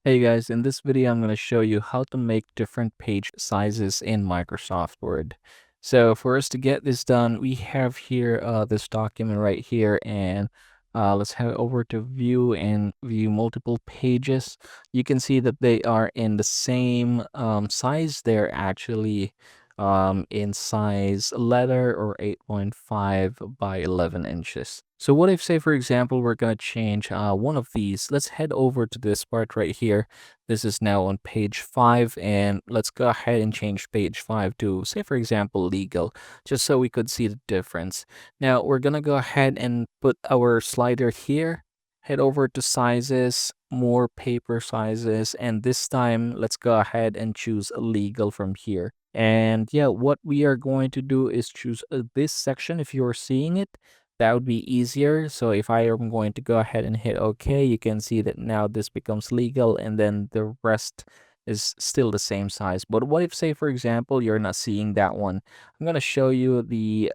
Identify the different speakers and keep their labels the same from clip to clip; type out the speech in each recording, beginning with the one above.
Speaker 1: Hey guys, in this video, I'm going to show you how to make different page sizes in Microsoft Word. So for us to get this done, we have here this document right here, and let's head over to view and view multiple pages. You can see that they are in the same size. They're actually in size letter or 8.5 by 11 inches. So what if, say, for example, we're going to change one of these. Let's head over to this part right here. This is now on page 5, and let's go ahead and change page 5 to, say, for example, legal, just so we could see the difference. Now, we're going to go ahead and put our slider here, head over to sizes, more paper sizes, and this time, let's go ahead and choose legal from here. And yeah, what we are going to do is choose this section. If you're seeing it, that would be easier. So if I am going to go ahead and hit OK, you can see that now this becomes legal, and then the rest is still the same size. But what if, say, for example, you're not seeing that one? I'm going to show you the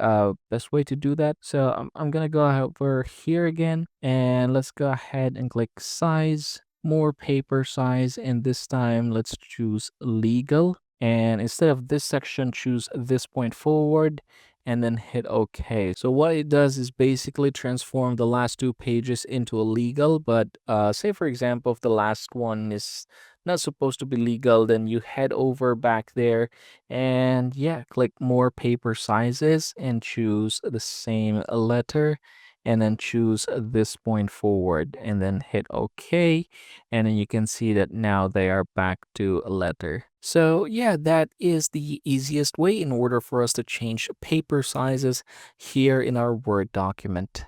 Speaker 1: best way to do that. So I'm going to go over here again, and let's go ahead and click size, more paper size, and this time let's choose legal. And instead of this section, choose this point forward and then hit OK. So what it does is basically transform the last two pages into a legal, but say for example, if the last one is not supposed to be legal, then you head over back there and yeah, click more paper sizes and choose the same letter, and then choose this point forward and then hit OK. And then you can see that now they are back to a letter. So yeah, that is the easiest way in order for us to change paper sizes here in our Word document.